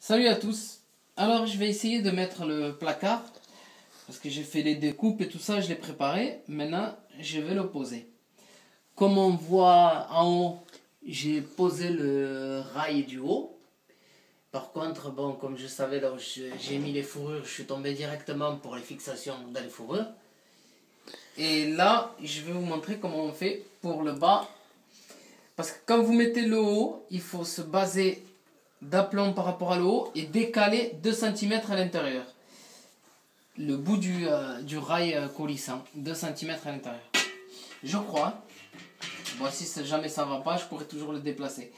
Salut à tous. Alors je vais essayer de mettre le placard parce que j'ai fait les découpes et tout ça, je l'ai préparé. Maintenant je vais le poser. Comme on voit en haut, j'ai posé le rail du haut. Par contre, bon, comme je savais là où j'ai mis les fourrures, je suis tombé directement pour les fixations dans les fourrures. Et là, je vais vous montrer comment on fait pour le bas. Parce que quand vous mettez le haut, il faut se baser d'aplomb par rapport à le haut et décaler 2 cm à l'intérieur. Le bout du rail coulissant, 2 cm à l'intérieur. Je crois. Bon, si jamais ça ne va pas, je pourrais toujours le déplacer.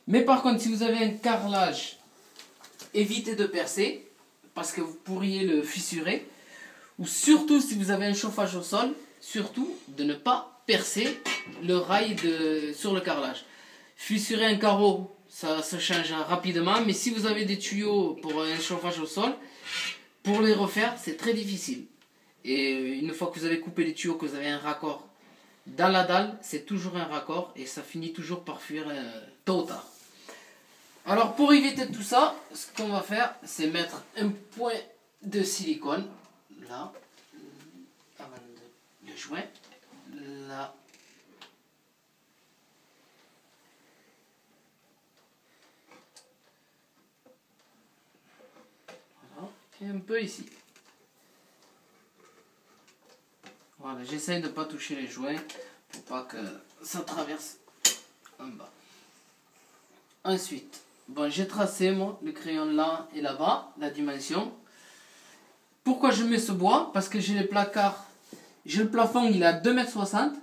Mais par contre, si vous avez un carrelage, évitez de percer parce que vous pourriez le fissurer. Ou surtout, si vous avez un chauffage au sol, surtout de ne pas percer le rail sur le carrelage. Fissurer un carreau, ça se change rapidement, mais si vous avez des tuyaux pour un chauffage au sol, pour les refaire, c'est très difficile. Et une fois que vous avez coupé les tuyaux, que vous avez un raccord dans la dalle, c'est toujours un raccord et ça finit toujours par fuir tôt ou tard. Alors pour éviter tout ça, ce qu'on va faire, c'est mettre un point de silicone, là, avant le joint, là. Et un peu ici. Voilà, j'essaye de ne pas toucher les joints pour pas que ça traverse en bas. Ensuite, bon, j'ai tracé moi le crayon là et là-bas, la dimension. Pourquoi je mets ce bois? Parce que j'ai les placards, j'ai le plafond, il est à 2,60 m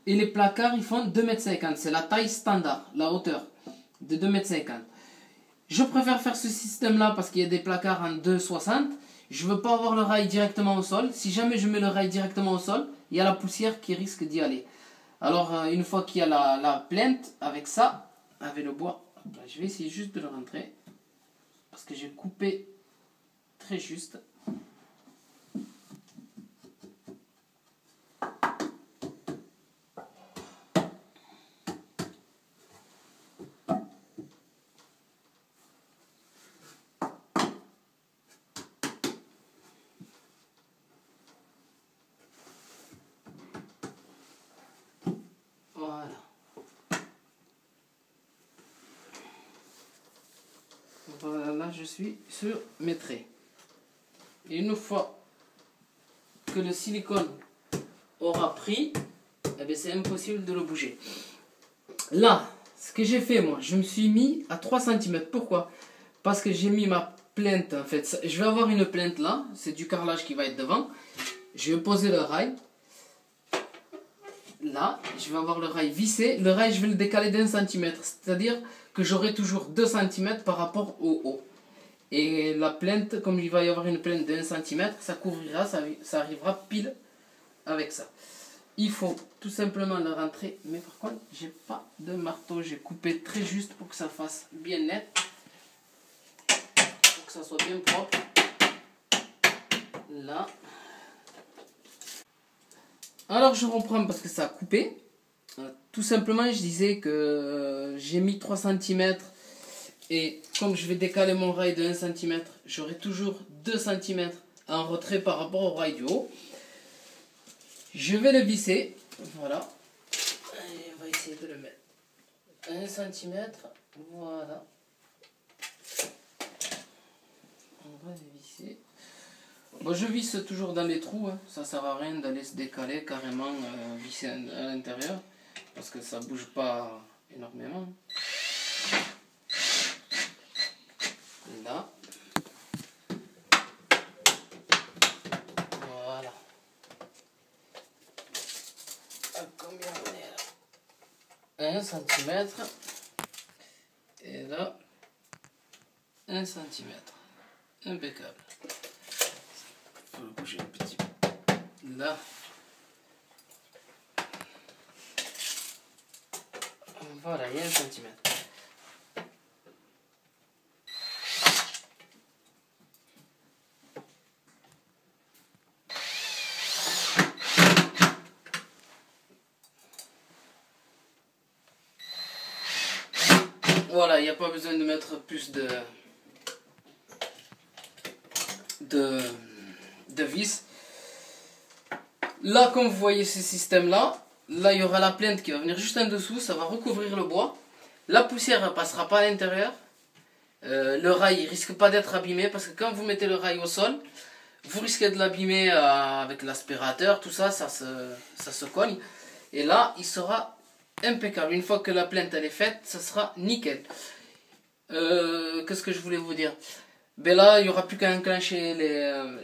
et les placards ils font 2,50 m. C'est la taille standard, la hauteur de 2,50 m. Je préfère faire ce système-là parce qu'il y a des placards en 2,60 m. Je ne veux pas avoir le rail directement au sol. Si jamais je mets le rail directement au sol, il y a la poussière qui risque d'y aller. Alors, une fois qu'il y a la plinthe, avec ça, avec le bois, je vais essayer juste de le rentrer. Parce que j'ai coupé très juste. Voilà. Voilà, là je suis sur mes traits. Et une fois que le silicone aura pris, eh bien c'est impossible de le bouger. Là, ce que j'ai fait moi, je me suis mis à 3 cm. Pourquoi? Parce que j'ai mis ma plinthe en fait. Je vais avoir une plinthe là, c'est du carrelage qui va être devant. Je vais poser le rail. Là, je vais avoir le rail vissé. Le rail, je vais le décaler d'1 cm. C'est-à-dire que j'aurai toujours 2 cm par rapport au haut. Et la plinthe, comme il va y avoir une plinthe de 1 cm, ça couvrira, ça arrivera pile avec ça. Il faut tout simplement le rentrer. Mais par contre, j'ai pas de marteau. J'ai coupé très juste pour que ça fasse bien net. Pour que ça soit bien propre. Là. Alors je reprends parce que ça a coupé. Tout simplement je disais que j'ai mis 3 cm et comme je vais décaler mon rail de 1 cm, j'aurai toujours 2 cm en retrait par rapport au rail du haut. Je vais le visser. Voilà. Allez, on va essayer de le mettre. 1 cm. Voilà. On va le visser. Bon, je visse toujours dans les trous, hein. Ça sert à rien d'aller se décaler carrément, visser à l'intérieur, parce que ça bouge pas énormément. Là. Voilà. Combien on est là? 1 cm. Et là, 1 cm. Impeccable. Faut le bouger un petit peu. Là. Voilà, il y a 1 cm. Voilà, il n'y a pas besoin de mettre plus de de vis. Là, comme vous voyez ce système-là, là il y aura la plainte qui va venir juste en dessous, ça va recouvrir le bois. La poussière ne passera pas à l'intérieur. Le rail risque pas d'être abîmé parce que quand vous mettez le rail au sol, vous risquez de l'abîmer avec l'aspirateur, tout ça, ça se cogne. Et là, il sera impeccable. Une fois que la plainte elle est faite, ça sera nickel. Qu'est-ce que je voulais vous dire? Ben là, il n'y aura plus qu'à enclencher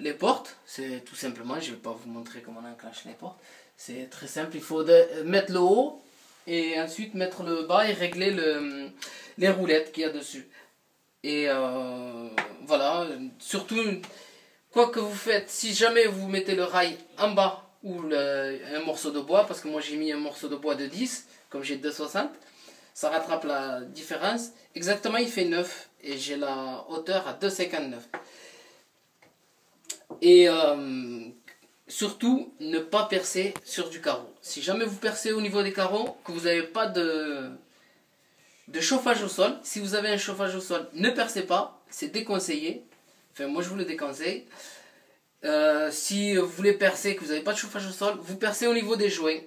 les portes. C'est tout simplement, je ne vais pas vous montrer comment on enclenche les portes. C'est très simple, il faut mettre le haut et ensuite mettre le bas et régler les roulettes qu'il y a dessus. Et voilà, surtout, quoi que vous faites, si jamais vous mettez le rail en bas ou un morceau de bois, parce que moi j'ai mis un morceau de bois de 10, comme j'ai 2,60, ça rattrape la différence. Exactement, il fait 9 et j'ai la hauteur à 2,59. Et surtout, ne pas percer sur du carreau. Si jamais vous percez au niveau des carreaux, que vous n'avez pas de chauffage au sol, si vous avez un chauffage au sol, ne percez pas, c'est déconseillé. Enfin, moi je vous le déconseille. Si vous voulez percer, que vous n'avez pas de chauffage au sol, vous percez au niveau des joints.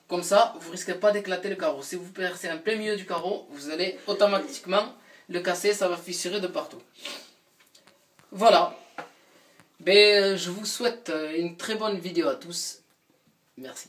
Comme ça, vous ne risquez pas d'éclater le carreau. Si vous percez en plein milieu du carreau, vous allez automatiquement le casser, ça va fissurer de partout. Voilà. Ben, je vous souhaite une très bonne vidéo à tous. Merci.